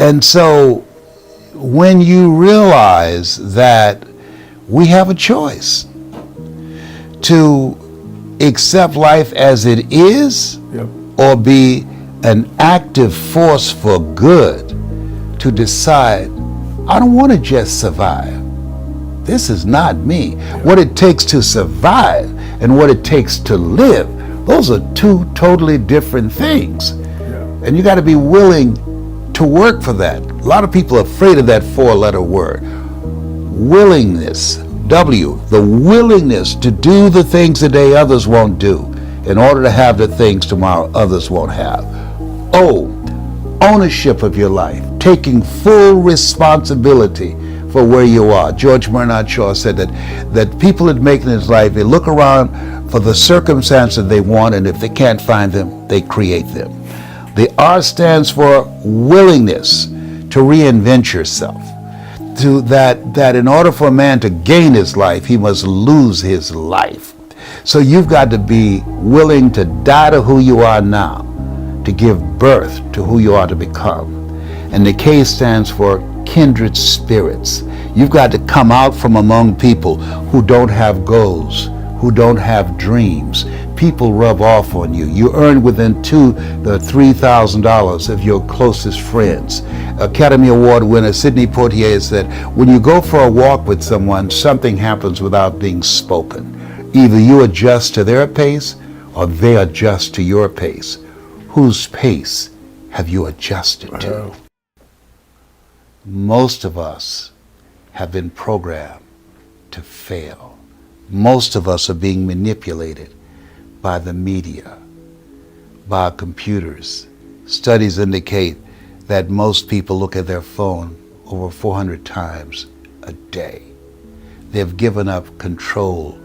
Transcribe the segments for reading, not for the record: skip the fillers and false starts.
And so when you realize that we have a choice to accept life as it is, Yep. or be an active force for good, to decide, I don't want to just survive. This is not me. What it takes to survive and what it takes to live, those are two totally different things. And you got to be willing to work for that. A lot of people are afraid of that four-letter word. Willingness, W, the willingness to do the things today others won't do in order to have the things tomorrow others won't have. O, ownership of your life, taking full responsibility for where you are. George Bernard Shaw said that people that make it in his life, they look around for the circumstances they want, and if they can't find them, they create them. The R stands for willingness to reinvent yourself. To that in order for a man to gain his life, he must lose his life. So you've got to be willing to die to who you are now, to give birth to who you are to become. And the K stands for kindred spirits. You've got to come out from among people who don't have goals, who don't have dreams. People rub off on you. You earn within $2,000 to $3,000 of your closest friends. Academy Award winner Sidney Poitier said, when you go for a walk with someone, something happens without being spoken. Either you adjust to their pace or they adjust to your pace. Whose pace have you adjusted to? Most of us have been programmed to fail. Most of us are being manipulated by the media, by computers. Studies indicate that most people look at their phone over 400 times a day. They've given up control,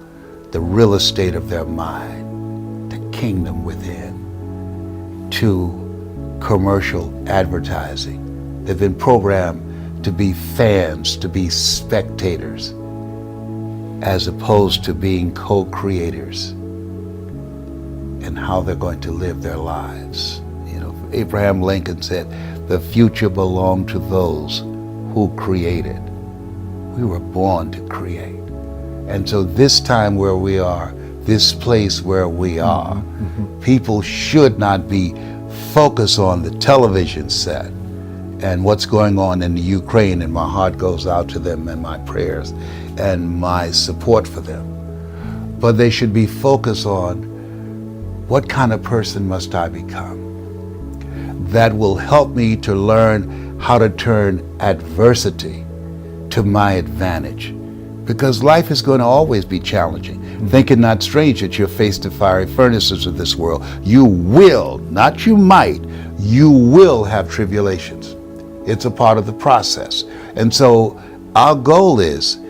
the real estate of their mind, the kingdom within, to commercial advertising. They've been programmed to be fans, to be spectators, as opposed to being co-creators in how they're going to live their lives. You know, Abraham Lincoln said, the future belonged to those who created. We were born to create. And so this time where we are, this place where we are, people should not be focused on the television set and what's going on in the Ukraine, and my heart goes out to them and my prayers and my support for them. But they should be focused on, what kind of person must I become that will help me to learn how to turn adversity to my advantage? Because life is going to always be challenging. Think it not strange that you're faced to fiery furnaces of this world. You will, not you might, you will have tribulations. It's a part of the process. And so our goal is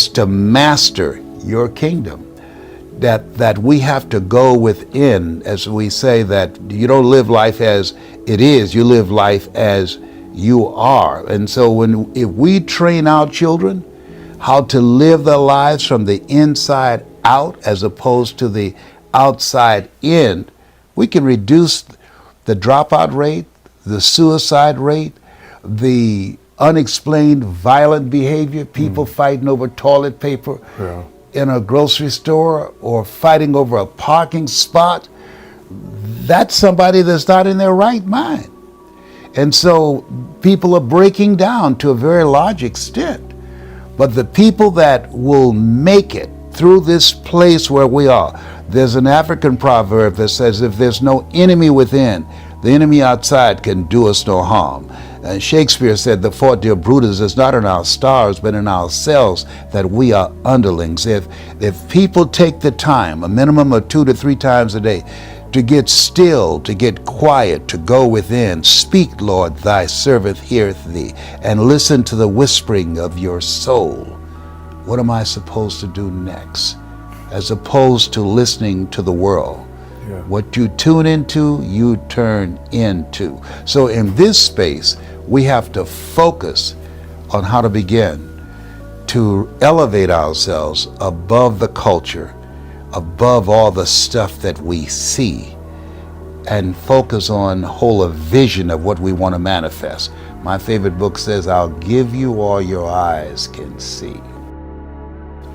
to master your kingdom. That we have to go within, as we say, that you don't live life as it is, you live life as you are. And so if we train our children how to live their lives from the inside out as opposed to the outside in, we can reduce the dropout rate, the suicide rate, the unexplained violent behavior, people fighting over toilet paper in a grocery store or fighting over a parking spot. That's somebody that's not in their right mind. And so people are breaking down to a very large extent. But the people that will make it through this place where we are, there's an African proverb that says, if there's no enemy within, the enemy outside can do us no harm. And Shakespeare said, the fault, dear Brutus, is not in our stars, but in ourselves, that we are underlings. If people take the time, a minimum of 2 to 3 times a day, to get still, to get quiet, to go within, speak, Lord, thy servant heareth thee, and listen to the whispering of your soul. What am I supposed to do next? As opposed to listening to the world. What you tune into, you turn into. So in this space, we have to focus on how to begin to elevate ourselves above the culture, above all the stuff that we see, and focus on whole a vision of what we want to manifest. My favorite book says, I'll give you all your eyes can see.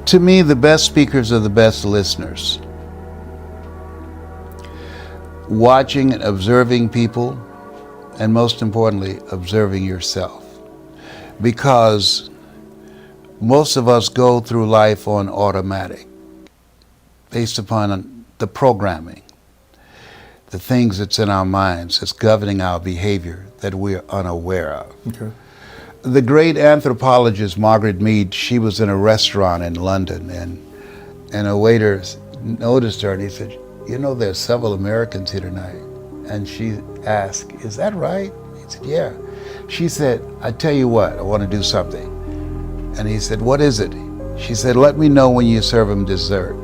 To me, the best speakers are the best listeners. Watching and observing people, and most importantly, observing yourself. Because most of us go through life on automatic, based upon the programming, the things that's in our minds, that's governing our behavior that we're unaware of. Okay. The great anthropologist Margaret Mead, she was in a restaurant in London, and a waiter noticed her and he said, you know, there's several Americans here tonight. And she asked, is that right? He said, yeah. She said, I tell you what, I want to do something. And he said, what is it? She said, let me know when you serve them dessert.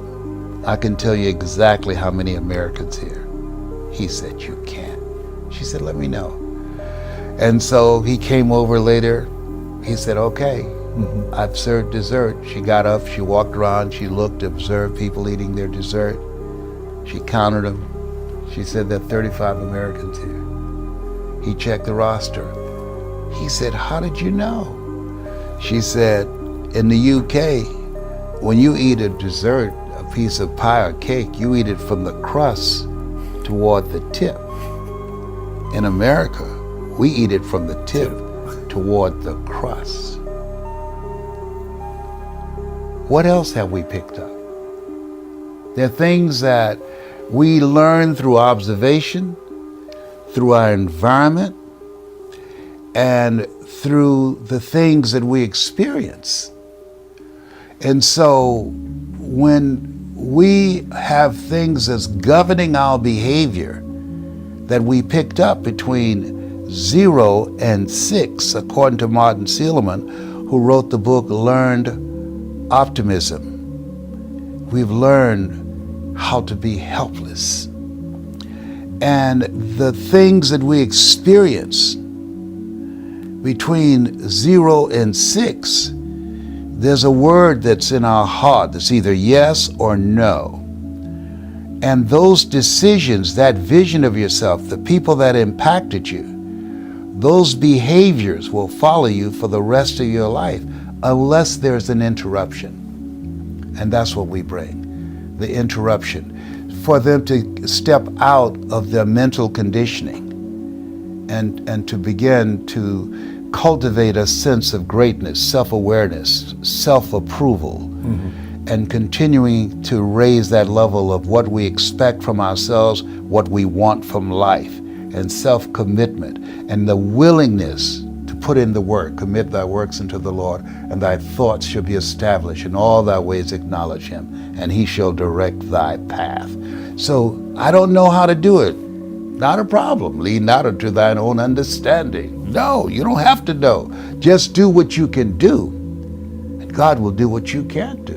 I can tell you exactly how many Americans here. He said, you can't. She said, let me know. And so he came over later. He said, okay, I've served dessert. She got up, she walked around, she looked, observed people eating their dessert. She counted them. She said, there are 35 Americans here. He checked the roster. He said, how did you know? She said, in the UK, when you eat a dessert, a piece of pie or cake, you eat it from the crust toward the tip. In America, we eat it from the tip toward the crust. What else have we picked up? There are things that we learn through observation, through our environment, and through the things that we experience. And so when we have things that's governing our behavior that we picked up between 0 and 6, according to Martin Seligman, who wrote the book Learned Optimism, we've learned how to be helpless. And the things that we experience between 0 and 6, there's a word that's in our heart that's either yes or no. And those decisions, that vision of yourself, the people that impacted you, those behaviors will follow you for the rest of your life unless there's an interruption. And that's what we bring, the interruption, for them to step out of their mental conditioning and to begin to cultivate a sense of greatness, self-awareness, self-approval, and continuing to raise that level of what we expect from ourselves, what we want from life, and self-commitment, and the willingness to put in the work. Commit thy works unto the Lord, and thy thoughts shall be established. In all thy ways acknowledge him, and he shall direct thy path. So I don't know how to do it. Not a problem. Lean not unto thine own understanding. No, you don't have to know. Just do what you can do, and God will do what you can't do.